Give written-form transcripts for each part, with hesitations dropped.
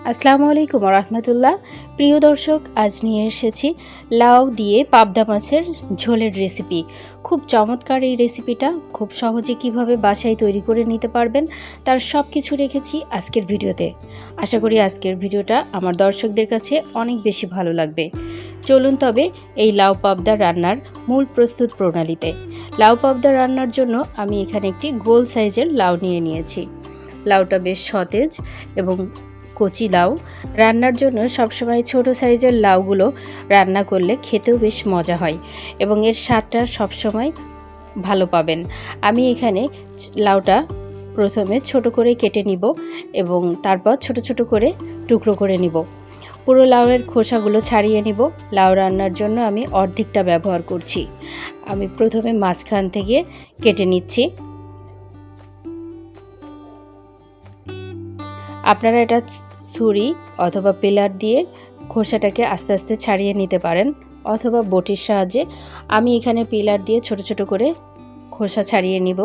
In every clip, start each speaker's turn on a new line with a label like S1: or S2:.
S1: আসসালামু আলাইকুম রহমতুল্লাহ। প্রিয় দর্শক, আজ নিয়ে এসেছি লাউ দিয়ে পাবদা মাছের ঝোলের রেসিপি। খুব চমৎকার এই রেসিপিটা খুব সহজে কিভাবে বাসায় তৈরি করে নিতে পারবেন তার সব কিছু রেখেছি আজকের ভিডিওতে। আশা করি আজকের ভিডিওটা আমার দর্শকদের কাছে অনেক বেশি ভালো লাগবে। চলুন তবে এই লাউ পাবদা রান্নার মূল প্রস্তুত প্রণালীতে। লাউ পাবদা রান্নার জন্য আমি এখানে একটি গোল সাইজের লাউ নিয়েছি। লাউটা বেশ সতেজ এবং কচি লাউ। রান্নার জন্য সবসময় ছোট সাইজের লাউগুলো রান্না করলে খেতেও বেশ মজা হয় এবং এর স্বাদটা সবসময় ভালো পাবেন। আমি এখানে লাউটা প্রথমে ছোট করে কেটে নিব এবং তারপর ছোট ছোট করে টুকরো করে নিব। পুরো লাউয়ের খোসাগুলো ছাড়িয়ে নিব। লাউ রান্নার জন্য আমি অর্ধেকটা ব্যবহার করছি। আমি প্রথমে মাঝখান থেকে কেটে নিচ্ছি। আপনারা এটা ছুরি অথবা পিলার দিয়ে খোসাটাকে আস্তে আস্তে ছাড়িয়ে নিতে পারেন অথবা বটির সাহায্যে। আমি এখানে পিলার দিয়ে ছোট ছোট করে খোসা ছাড়িয়ে নিব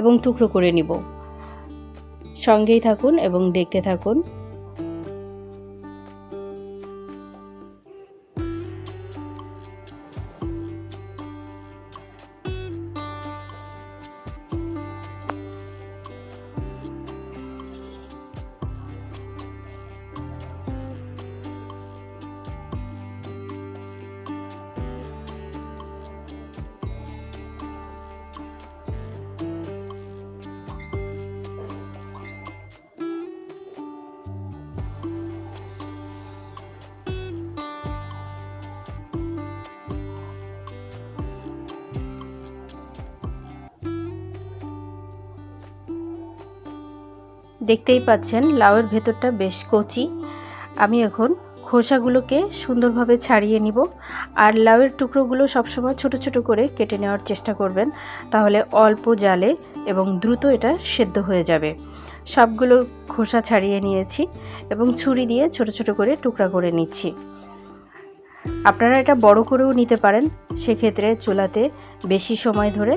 S1: এবং টুকরো করে নিব। সঙ্গেই থাকুন এবং দেখতে থাকুন। দেখতেই পাচ্ছেন লাউয়ের ভেতরটা বেশ কচি। আমি এখন খোসাগুলোকে সুন্দরভাবে ছাড়িয়ে নিব। আর লাউয়ের টুকরোগুলো সবসময় ছোট ছোট করে কেটে নেওয়ার চেষ্টা করবেন, তাহলে অল্প জালে এবং দ্রুত এটা সেদ্ধ হয়ে যাবে। সবগুলোর খোসা ছাড়িয়ে নিয়েছি এবং ছুরি দিয়ে ছোট ছোট করে টুকরা করে নিচ্ছি। আপনারা এটা বড় করেও নিতে পারেন, সেক্ষেত্রে চুলাতে বেশি সময় ধরে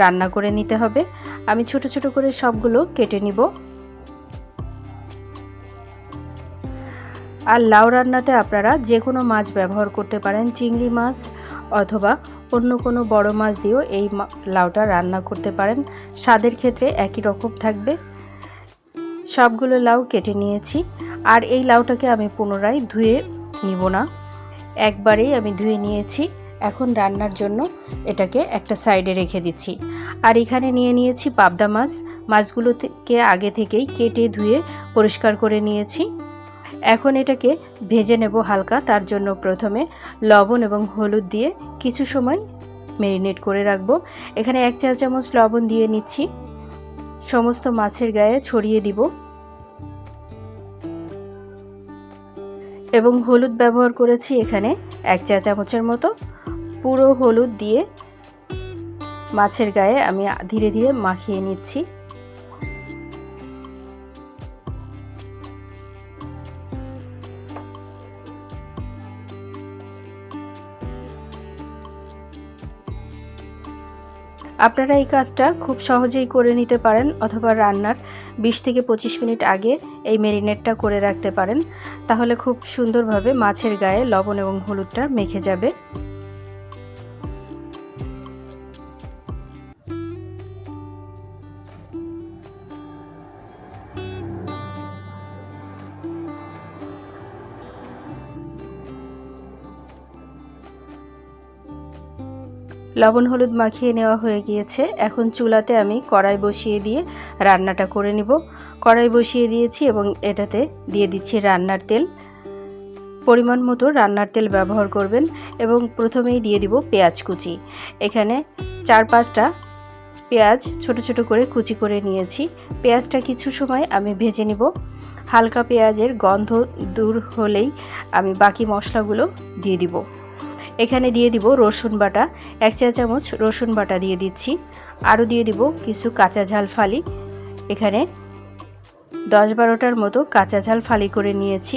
S1: রান্না করে নিতে হবে। আমি ছোট ছোট করে সবগুলো কেটে নিব। আর লাউ রান্নাতে আপনারা যে কোনো মাছ ব্যবহার করতে পারেন, চিংড়ি মাছ অথবা অন্য কোনো বড় মাছ দিয়েও এই লাউটা রান্না করতে পারেন। স্বাদের ক্ষেত্রে একই রকম থাকবে। সবগুলো লাউ কেটে নিয়েছি। আর এই লাউটাকে আমি পুনরায় ধুয়ে নিব না, একবারেই আমি ধুয়ে নিয়েছি। এখন রান্নার জন্য এটাকে একটা সাইডে রেখে দিচ্ছি। আর এখানে নিয়েছি পাবদা মাছ। মাছগুলোকে আগে থেকেই কেটে ধুয়ে পরিষ্কার করে নিয়েছি। এখন এটাকে ভেজে নেব হালকা। তার জন্য প্রথমে লবণ এবং হলুদ দিয়ে কিছু সময় ম্যারিনেট করে রাখব। এখানে 1 চা চামচ লবণ দিয়ে নিচ্ছি, সমস্ত মাছের গায়ে ছড়িয়ে দিব এবং হলুদ ব্যবহার করেছি এখানে 1 চা চামচের মতো। পুরো হলুদ দিয়ে মাছের গায়ে আমি ধীরে ধীরে মাখিয়ে নিচ্ছি। আপনারা এই কাজটা খুব সহজেই করে নিতে পারেন অথবা রান্নার 20 থেকে 25 মিনিট আগে এই ম্যারিনেটটা করে রাখতে পারেন, তাহলে খুব সুন্দরভাবে মাছের গায়ে লবণ এবং হলুদটা মেখে যাবে। লবণ হলুদ মাখিয়ে নেওয়া হয়ে গিয়েছে। এখন চুলাতে আমি কড়াই বসিয়ে দিয়ে রান্নাটা করে নিব। কড়াই বসিয়ে দিয়েছি এবং এটাতে দিয়ে দিচ্ছি রান্নার তেল। পরিমাণ মতো রান্নার তেল ব্যবহার করবেন এবং প্রথমেই দিয়ে দিব পেঁয়াজ কুচি। এখানে 4-5টা পেঁয়াজ ছোট ছোট করে কুচি করে নিয়েছি। পেঁয়াজটা কিছু সময় আমি ভেজে নিব। হালকা পেঁয়াজের গন্ধ দূর হলেই আমি বাকি মশলাগুলো দিয়ে দিব। এখানে দিয়ে দিব রসুন বাটা, 1 চা চামচ রসুন বাটা দিয়ে দিচ্ছি। আরও দিয়ে দিব কিছু কাঁচা ঝাল ফালি। এখানে 10-12টার মতো কাঁচা ঝাল ফালি করে নিয়েছি।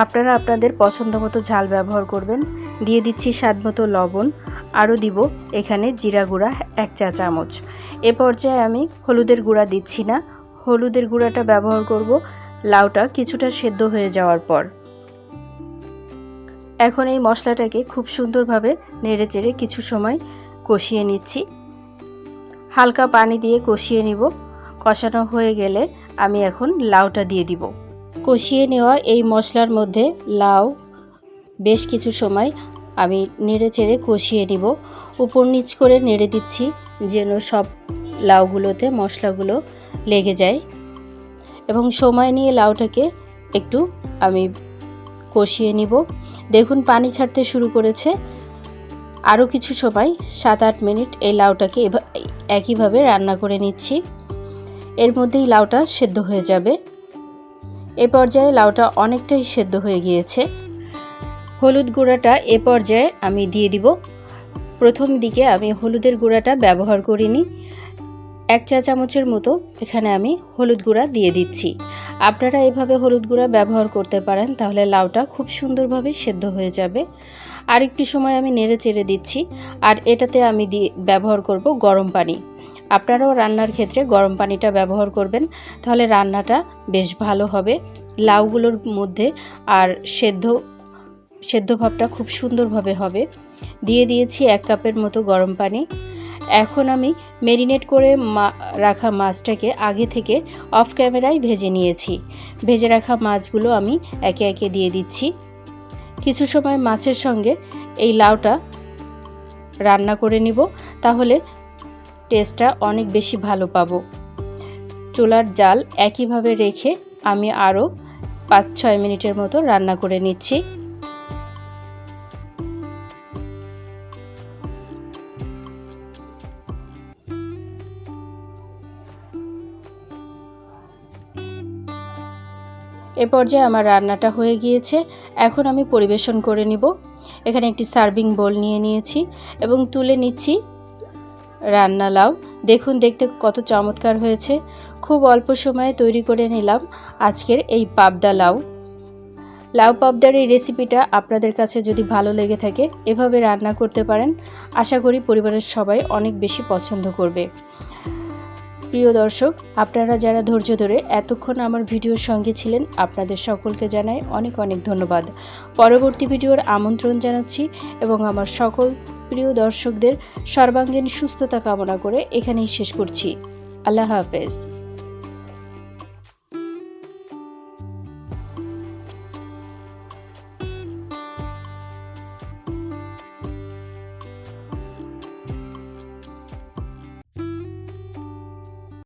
S1: আপনারা আপনাদের পছন্দ মতো ঝাল ব্যবহার করবেন। দিয়ে দিচ্ছি স্বাদ মতো লবণ। আরও দিব এখানে জিরা গুঁড়া 1 চা চামচ। এ পর্যায়ে আমি হলুদের গুঁড়া দিচ্ছি না, হলুদের গুঁড়াটা ব্যবহার করব লাউটা কিছুটা সেদ্ধ হয়ে যাওয়ার পর। এখন এই মশলাটাকে খুব সুন্দরভাবে নেড়েচেড়ে কিছু সময় কষিয়ে নিচ্ছি। হালকা পানি দিয়ে কষিয়ে নিব। কষানো হয়ে গেলে আমি এখন লাউটা দিয়ে দিব। কষিয়ে নেওয়া এই মশলার মধ্যে লাউ বেশ কিছু সময় আমি নেড়েচেড়ে কষিয়ে নিব। উপর নিচ করে নেড়ে দিচ্ছি যেন সব লাউগুলোতে মশলাগুলো লেগে যায়, এবং সময় নিয়ে লাউটাকে একটু আমি কষিয়ে নিব। দেখুন পানি ছাড়তে শুরু করেছে। আরও কিছু সময় 7-8 মিনিট এই লাউটাকে একইভাবে রান্না করে নিচ্ছি। এর মধ্যেই লাউটা সেদ্ধ হয়ে যাবে। এ পর্যায়ে লাউটা অনেকটাই সেদ্ধ হয়ে গিয়েছে। হলুদ গুঁড়াটা এ পর্যায়ে আমি দিয়ে দিব। প্রথম দিকে আমি হলুদের গুঁড়াটা ব্যবহার করিনি। 1 চা চামচের মতো এখানে আমি হলুদ গুঁড়া দিয়ে দিচ্ছি। আপনারা এভাবে হলুদ গুঁড়া ব্যবহার করতে পারেন, তাহলে লাউটা খুব সুন্দরভাবে সেদ্ধ হয়ে যাবে। আর একটু সময় আমি নেড়ে চেড়ে দিচ্ছি। আর এটাতে আমি ব্যবহার করব গরম পানি। আপনারাও রান্নার ক্ষেত্রে গরম পানিটা ব্যবহার করবেন, তাহলে রান্নাটা বেশ ভালো হবে। লাউগুলোর মধ্যে আর সেদ্ধ ভাবটা খুব সুন্দরভাবে হবে। দিয়ে দিয়েছি 1 কাপের মতো গরম পানি। এখন আমি ম্যারিনেট করে রাখা মাছটাকে আগে থেকে অফ ক্যামেরায় ভেজে নিয়েছি। ভেজে রাখা মাছগুলো আমি একে একে দিয়ে দিচ্ছি। কিছু সময় মাছের সঙ্গে এই লাউটা রান্না করে নিব, তাহলে টেস্টটা অনেক বেশি ভালো পাবো। চুলার জাল একইভাবে রেখে আমি আরও 5-6 মিনিটের মতো রান্না করে নিচ্ছি। এ পর্যায়ে আমার রান্নাটা হয়ে গিয়েছে। এখন আমি পরিবেশন করে নিব। এখানে একটি সার্ভিং বোল নিয়ে নিয়েছি এবং তুলে নিচ্ছি রান্না লাউ। দেখুন দেখতে কত চমৎকার হয়েছে। খুব অল্প সময়ে তৈরি করে নিলাম আজকের এই পাবদা লাউ পাবদার এই রেসিপিটা আপনাদের কাছে যদি ভালো লেগে থাকে এভাবে রান্না করতে পারেন। আশা করি পরিবারের সবাই অনেক বেশি পছন্দ করবে। প্রিয় দর্শক, আপনারা যারা ধৈর্য ধরে এতক্ষণ আমার ভিডিওর সঙ্গে ছিলেন, আপনাদের সকলকে জানাই অনেক অনেক ধন্যবাদ। পরবর্তী ভিডিওর আমন্ত্রণ জানাচ্ছি এবং আমার সকল প্রিয় দর্শকদের সর্বাঙ্গীন সুস্থতা কামনা করে এখানেই শেষ করছি। আল্লাহ হাফেজ।